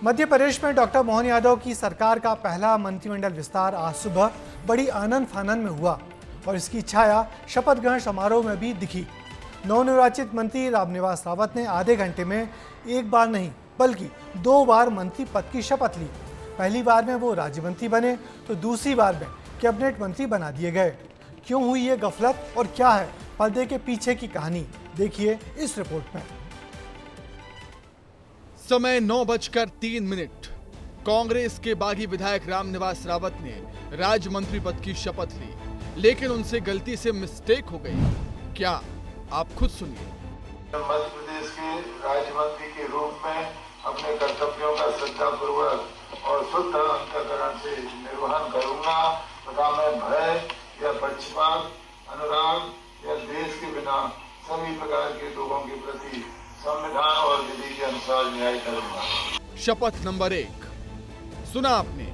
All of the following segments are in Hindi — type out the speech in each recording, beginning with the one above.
मध्य प्रदेश में डॉक्टर मोहन यादव की सरकार का पहला मंत्रिमंडल विस्तार आज सुबह बड़ी आनंद फानन में हुआ और इसकी छाया शपथ ग्रहण समारोह में भी दिखी। नवनिर्वाचित मंत्री रामनिवास रावत ने आधे घंटे में एक बार नहीं बल्कि 2 बार मंत्री पद की शपथ ली। पहली बार में वो राज्य मंत्री बने तो दूसरी बार में कैबिनेट मंत्री बना दिए गए। क्यों हुई ये गफलत और क्या है पर्दे के पीछे की कहानी, देखिए इस रिपोर्ट में। समय 9:03। कांग्रेस के बागी विधायक रामनिवास रावत ने राज्य मंत्री पद की शपथ ली, लेकिन उनसे गलती से मिस्टेक हो गई। क्या, आप खुद सुनिए। मध्य प्रदेश के राज्य मंत्री के रूप में अपने कर्तव्यों का श्रद्धापूर्वक और शुद्ध अंतःकरण से निर्वहन करूंगा तथा मैं भय या पक्षपात, अनुराग या देश के बिना सभी प्रकार के लोगों के प्रति संविधान और विधि के अनुसार न्याय करूंगा। शपथ नंबर 1 सुना आपने।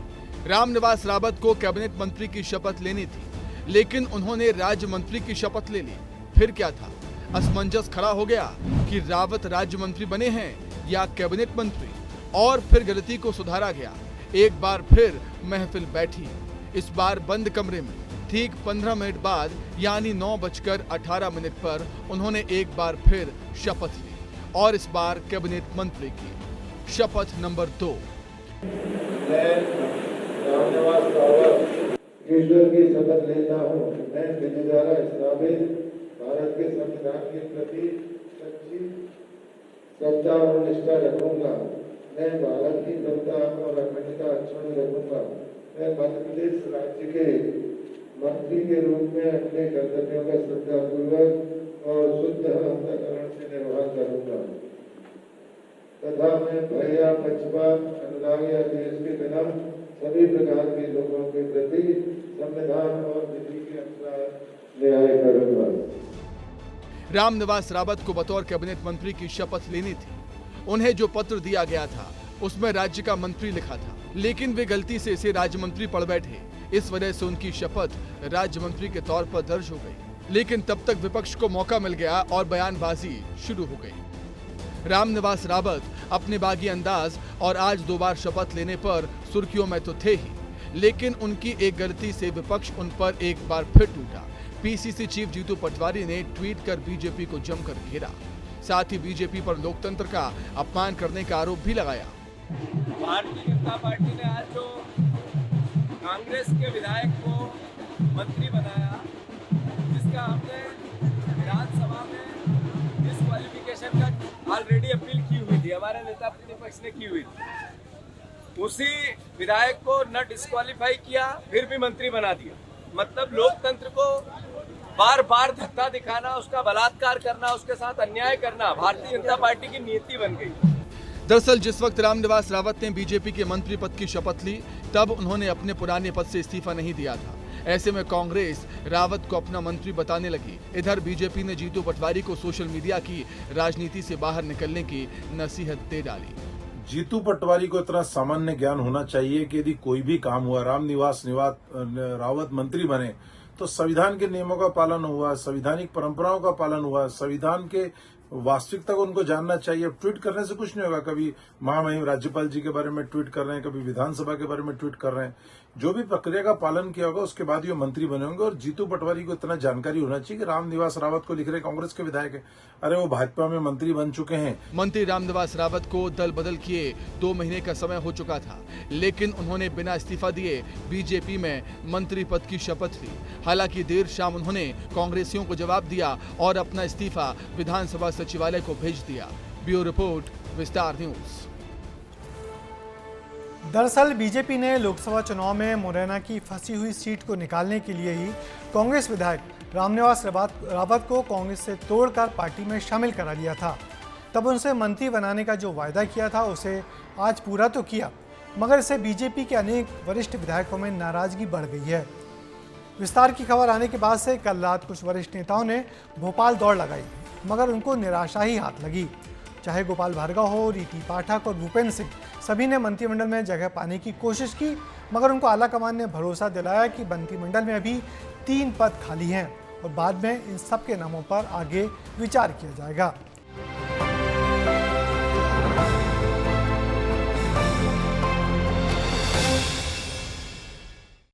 रामनिवास रावत को कैबिनेट मंत्री की शपथ लेनी थी, लेकिन उन्होंने राज्य मंत्री की शपथ ले ली। फिर क्या था? असमंजस खड़ा हो गया कि रावत राज्य मंत्री बने हैं या कैबिनेट मंत्री, और फिर गलती को सुधारा गया। एक बार फिर महफिल बैठी, इस बार बंद कमरे में। ठीक 15 मिनट बाद यानी 9:18 पर उन्होंने एक बार फिर शपथ ली, और इस बार कैबिनेट मंत्री की। शपथ नंबर 2। मैं रामनिवास रावत ईश्वर की शपथ लेता हूँ। मैं विधि द्वारा स्थापित भारत के संविधान के प्रति सच्ची श्रद्धा और निष्ठा रखूंगा। मैं भारत की जनता और अखंडता अक्षुण्ण रखूंगा। मैं मध्य प्रदेश राज्य के मंत्री के रूप में अपने कर्तव्यों का श्रद्धापूर्वक और शुद्ध अंतःकरण से निर्वहन करूंगा तथा मैं भय या पक्षपात, अनुराग या देश के बिना सभी प्रकार के लोगों के प्रति संविधान और विधि के अनुसार न्याय करूंगा। रामनिवास रावत को बतौर कैबिनेट मंत्री की शपथ लेनी थी। उन्हें जो पत्र दिया गया था उसमें राज्य का मंत्री लिखा था, लेकिन वे गलती से इसे राज्य मंत्री पढ़ बैठे। इस वजह से उनकी शपथ राज्य मंत्री के तौर पर दर्ज हो गई। लेकिन तब तक विपक्ष को मौका मिल गया और बयानबाजी शुरू हो गई। रामनिवास रावत अपने बागी अंदाज और आज 2 बार शपथ लेने पर सुर्खियों में तो थे ही, लेकिन उनकी एक गलती से विपक्ष उन पर एक बार फिर टूटा। पीसीसी चीफ जीतू पटवारी ने ट्वीट कर बीजेपी को जमकर घेरा। साथ ही बीजेपी पर लोकतंत्र का अपमान करने का आरोप भी लगाया। भारतीय जनता पार्टी ने आज जो कांग्रेस के विधायक को मंत्री बनाया, जिसका हमने विधानसभा में डिस्क्वालिफिकेशन का ऑलरेडी अपील की हुई थी, हमारे नेता प्रतिपक्ष ने की हुई थी, उसी विधायक को न डिस्क्वालीफाई किया फिर भी मंत्री बना दिया। मतलब लोकतंत्र को बार बार धक्का दिखाना, उसका बलात्कार करना, उसके साथ अन्याय करना भारतीय जनता पार्टी की नीति बन गई। दरअसल जिस वक्त रामनिवास रावत ने बीजेपी के मंत्री पद की शपथ ली, तब उन्होंने अपने पुराने पद से इस्तीफा नहीं दिया था। ऐसे में कांग्रेस रावत को अपना मंत्री बताने लगी। इधर बीजेपी ने जीतू पटवारी को सोशल मीडिया की राजनीति से बाहर निकलने की नसीहत दे डाली। जीतू पटवारी को इतना सामान्य ज्ञान होना चाहिए कि यदि कोई भी काम हुआ, रामनिवास रावत मंत्री बने तो संविधान के नियमों का पालन हुआ, संवैधानिक परंपराओं का पालन हुआ, संविधान के वास्तविकता को उनको जानना चाहिए। ट्वीट करने से कुछ नहीं होगा। कभी महामहिम राज्यपाल जी के बारे में ट्वीट कर रहे हैं, कभी विधानसभा के बारे में ट्वीट कर रहे हैं। जो भी प्रक्रिया का पालन किया होगा उसके बाद ये मंत्री बने होंगे। और जीतू पटवारी को इतना जानकारी होना चाहिए कि रामनिवास रावत को लिख रहे कांग्रेस के विधायक है, अरे वो भाजपा में मंत्री बन चुके हैं। मंत्री रामनिवास रावत को दल बदल किए 2 महीने का समय हो चुका था, लेकिन उन्होंने बिना इस्तीफा दिए बीजेपी में मंत्री पद की शपथ ली। हालांकि देर शाम उन्होंने कांग्रेसियों को जवाब दिया और अपना इस्तीफा विधानसभा सचिवालय को भेज दिया। ब्यूरो रिपोर्ट, विस्तार न्यूज। दरअसल बीजेपी ने लोकसभा चुनाव में मुरैना की फंसी हुई सीट को निकालने के लिए ही कांग्रेस विधायक रामनिवास रावत को कांग्रेस से तोड़कर पार्टी में शामिल करा लिया था। तब उनसे मंत्री बनाने का जो वायदा किया था उसे आज पूरा तो किया, मगर इससे बीजेपी के अनेक वरिष्ठ विधायकों में नाराजगी बढ़ गई है। विस्तार की खबर आने के बाद से कल रात कुछ वरिष्ठ नेताओं ने भोपाल दौड़ लगाई, मगर उनको निराशा ही हाथ लगी। चाहे गोपाल भार्गव हो, रीति पाठक और भूपेंद्र सिंह, सभी ने मंत्रिमंडल में जगह पाने की कोशिश की, मगर उनको आलाकमान ने भरोसा दिलाया कि मंत्रिमंडल में अभी 3 पद खाली हैं और बाद में इन सब के नामों पर आगे विचार किया जाएगा।